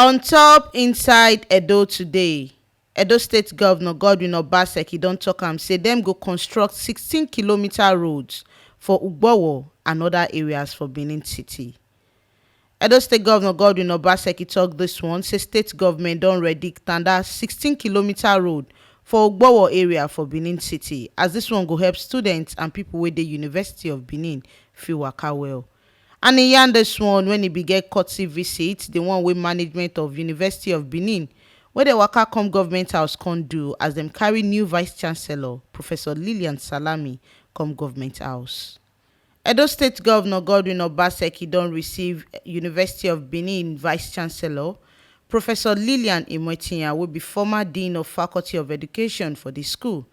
On top inside Edo today, Edo State Governor Godwin Obaseki don tok am say dem go construct 16-kilometer roads for Ugbowo and other areas for Benin City. Edo State Governor Godwin Obaseki tok dis one say state government don ready Tanda 16-kilometer road for Ugbowo area for Benin City, as dis one go help students and pipo wey dey University of Benin fit waka well. And e yarn dis one wen e bin get courtesy visit, the one wey management of University of Benin wey dey waka come government house come do as dem carry new vice chancellor Professor Lilian Salami come government house. Edo State Governor Godwin Obaseki don receive University of Benin Vice Chancellor Professor Lilian Imotinya, wey be former Dean of Faculty of Education for the school.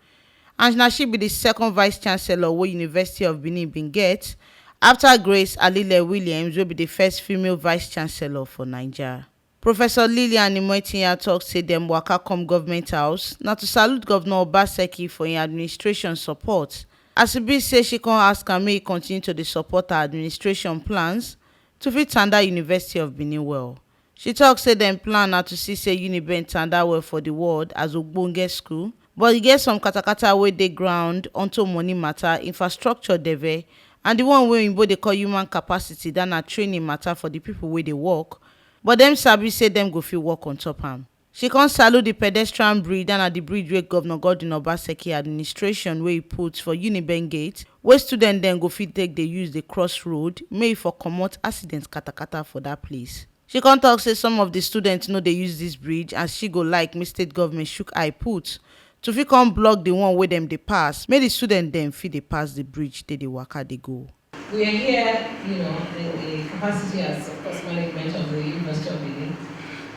And na she be the second Vice Chancellor wey University of Benin bin get after Grace Alile Williams, wey be the first female Vice Chancellor for Naija. Professor Lilian Imotinya tok say dem waka come government house na to salute Governor Obaseki for im administration support, as e be say she come ask am make e continue to dey support her administration plans to fit tanda University of Benin well. She tok say dem plan na to see say Uniben tanda well for the world as ogbonge school, but e get some katakata wey dey ground unto money matter, infrastructure deve, and the one wey oyinbo dey call human capacity, dat na training matter for the people wey dey work, but dem sabi say dem go fit work on top am. She come salute the pedestrian bridge, dat na the bridge wey Governor Godwin Obaseki administration wey e put for Uniben gate, wey students dem go fit take dey use the cross road make e for comot accident katakata for dat place. She come tok say some of the students no dey use dis bridge, and she go like make state government chook eye put to fit come block the one wey dem dey pass, make the students dem fit dey pass the bridge dey waka dey go. We are here, in the capacity as, of course, management of the University of Benin,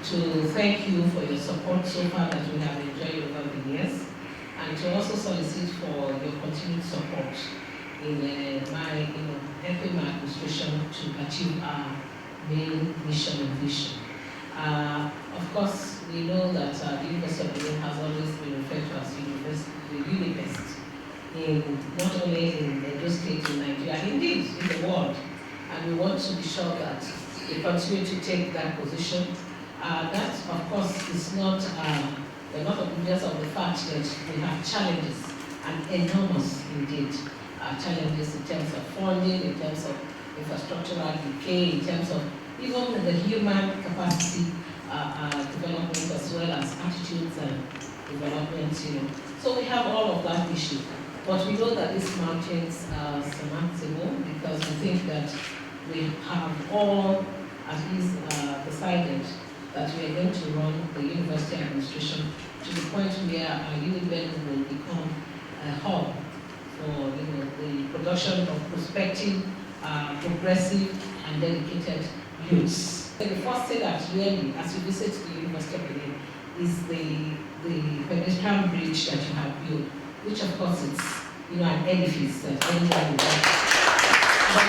to thank you for your support so far that we have enjoyed over the years, and to also solicit for your continued support in helping my administration to achieve our main mission and vision. Of course, we know that the University of Benin has always been referred to as the Unibest, not only in Edo State, in Nigeria, and indeed in the world. And we want to be sure that we continue to take that position. That, of course, is not, we're not oblivious of the fact that we have challenges, and enormous indeed, challenges in terms of funding, in terms of infrastructural decay, in terms of even the human capacity development, as well as attitudes and development. So we have all of that issue. But we know that these mountains are surmountable, because we think that we have all at least decided that we are going to run the university administration to the point where our Uniben will become a hub for the production of prospective, progressive, and dedicated youths. The first thing that really, as you visit the University of Benin, is the pedestrian bridge that you have built, which of course is an edifice that anyone will like. But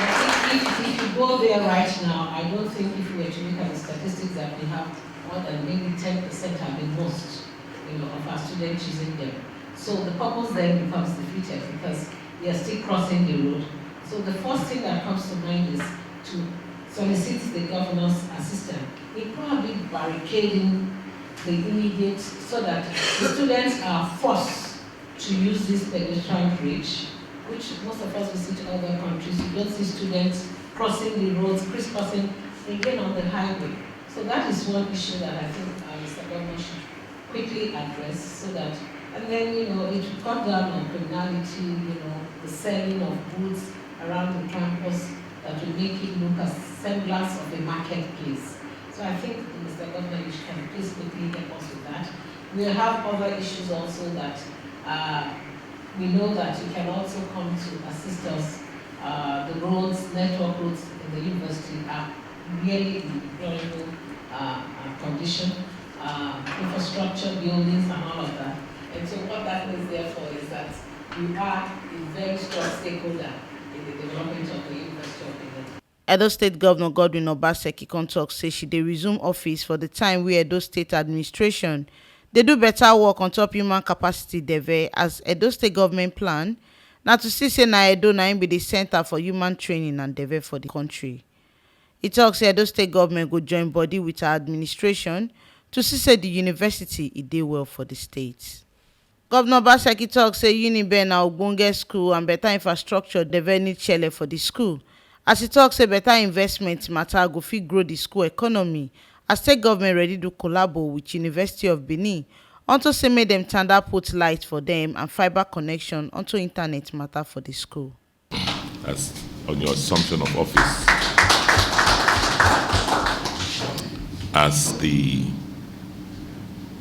if you go there right now, I don't think if we were to look at the statistics that we have, more than maybe 10% have been lost, of our students using them. So the purpose then becomes defeated, because they are still crossing the road. So the first thing that comes to mind is to solicit the governor's assistance in probably barricading the immediate, so that the students are forced to use this pedestrian bridge, which most of us visit other countries. You don't see students crossing the roads, crisscrossing, again on the highway. So that is one issue that I think Mr. Governor should quickly address, so that, and then it will cut down on criminality, the selling of goods around the campus that will make it look as semblance of a marketplace. So I think, Mr. Governor, you can please quickly help us with that. We have other issues also that we know that you can also come to assist us. The roads, network roads in the university are really in deplorable condition, infrastructure, buildings, and all of that. And so what that means, therefore, is that you are a very strong stakeholder in the development of the University of Benin. Edo State Governor Godwin Obaseki come tok say she dey resume office for the time wey Edo State administration dey do better work on top human capacity deve, as Edo State government plan na to see say na Edo na im be the center for human training and deve for the country. E tok say Edo State government go join body with her administration to see say di university e dey well for di state. Governor Obaseki tok say Uniben na ogbonge school and beta infrastructure dey very need shele for di school, as e tok say beta investment mata go fit grow di school economy as state government ready to collabo with University of Benin unto say make dem Tanda put light for dem and fibre connection unto internet mata for di school. As on your assumption of office as the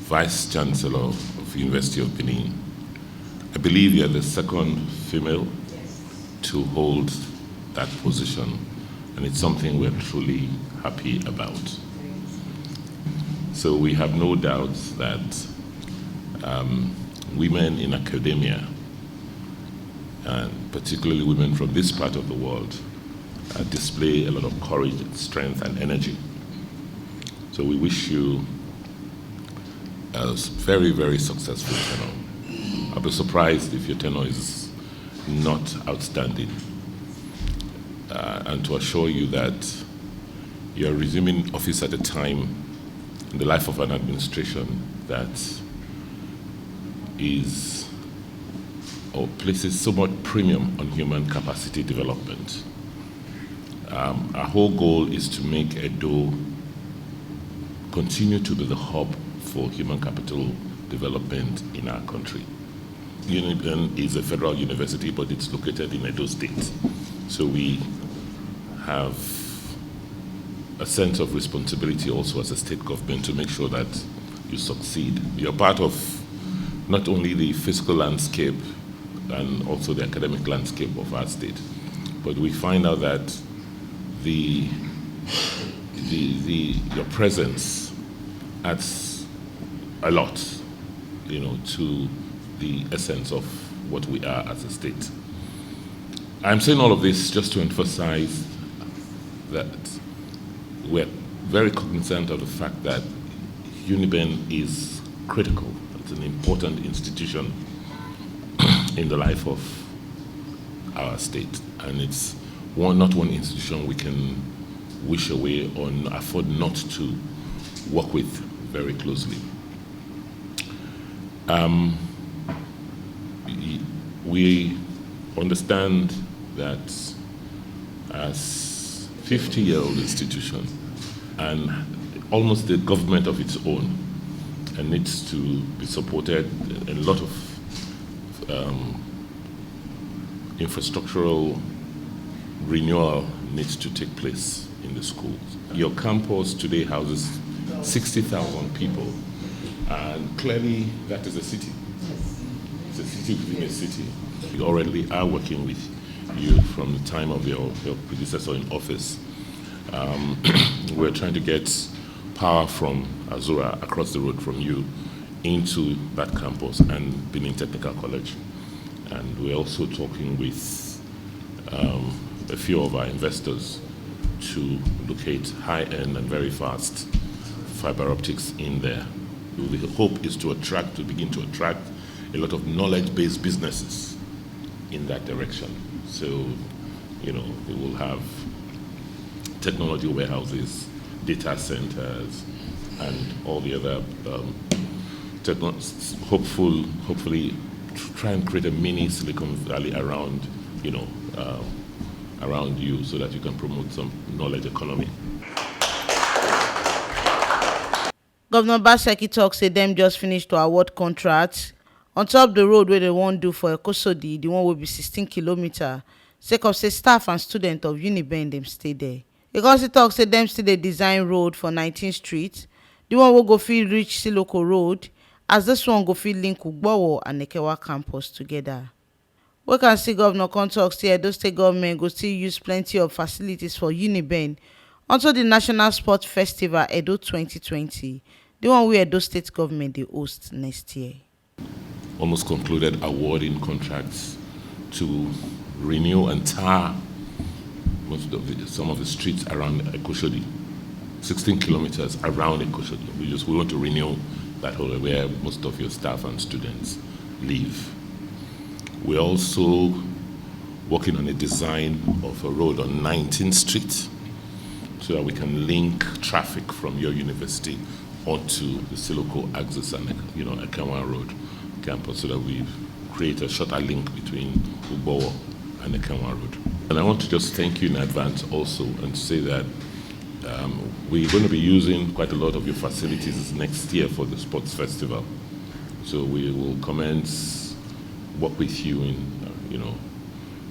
Vice Chancellor of University of Benin, I believe you're the second female to hold that position, and it's something we're truly happy about. So we have no doubt that women in academia, and particularly women from this part of the world, display a lot of courage, strength, and energy. So we wish you a very, very successful tenure. I'll be surprised if your tenure is not outstanding. And to assure you that you're resuming office at a time in the life of an administration that is or places so much premium on human capacity development. Our whole goal is to make Edo continue to be the hub for human capital development in our country. Uniben is a federal university, but it's located in Edo State. So we have a sense of responsibility also as a state government to make sure that you succeed. You're part of not only the physical landscape and also the academic landscape of our state, but we find out that your presence adds a lot, to the essence of what we are as a state. I'm saying all of this just to emphasize that we're very cognizant of the fact that Uniben is critical. It's an important institution in the life of our state, and it's not one institution we can wish away or afford not to work with very closely. We understand that as 50-year-old institution and almost the government of its own, and needs to be supported, a lot of infrastructural renewal needs to take place in the schools. Your campus today houses 60,000 people, and clearly that is a city. It's a city within a city. We already are working with you from the time of your predecessor in office. We're trying to get power from Azura across the road from you into that campus and Benin Technical College. And we're also talking with a few of our investors to locate high-end and very fast fiber optics in there. The hope is to begin to attract a lot of knowledge-based businesses in that direction. So, we will have technology warehouses, data centers, and all the other hopefully try and create a mini Silicon Valley around you so that you can promote some knowledge economy. Governor Obaseki tok say dem just finish to award contracts on top the road wey dem wan do for Ekosodi, the one wey be 16km, sake of say staff and students of Uniben dem stay there. E also tok say dem still dey design road for 19th Street, the one wey go fit reach Siloko Road, as this one go fit link Ugbowo and Ekewa campus together. We can see Governor come tok say Edo State government go still use plenty of facilities for Uniben until the National Sports Festival Edo 2020, the one wey Edo State government dey host next year. Almost concluded awarding contracts to renew and tar some of the streets around Ekosodi, 16 kilometers around Ekosodi. We want to renew that whole area where most of your staff and students live. We're also working on a design of a road on 19th Street so that we can link traffic from your university onto the Siloko axis and Ekanwa Road campus, so that we create a shorter link between Ugbowo and Ekanwa Road. And I want to just thank you in advance also and say that we're going to be using quite a lot of your facilities next year for the sports festival. So we will commence work with you in,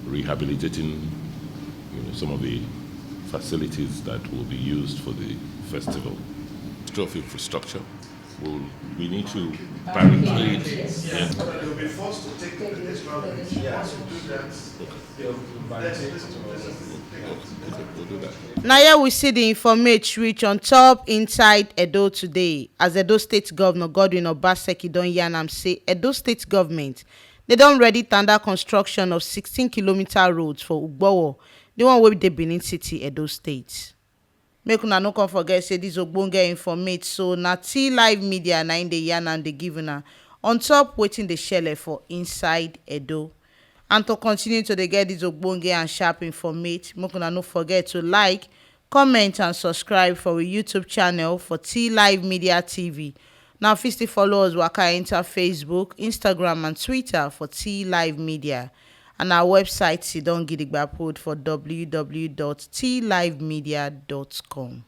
rehabilitating, some of the facilities that will be used for the festival. Of infrastructure. We need to barricade. Yeah. But they'll be forced to take the extra bridge. Once you do that, We'll do that. Now here we see the information reach on top inside Edo today, as Edo State Governor Godwin Obaseki don yarn am say Edo State government they don ready Tanda construction of 16-kilometer roads for Ugbowo, the one wey dey Benin City, Edo State. Make una no come forget say dis ogbonge informate so na T Live Media na im dey yarn and dey give una on top wetin dey shele for inside Edo. And to continue to dey get dis ogbonge and sharp informate, make una no forget to like, comment and subscribe for our YouTube channel for T Live Media TV. Now fit still follow us waka enter Facebook, Instagram and Twitter for T Live Media. And our website sidon gidigba put for www.tlivemedia.com.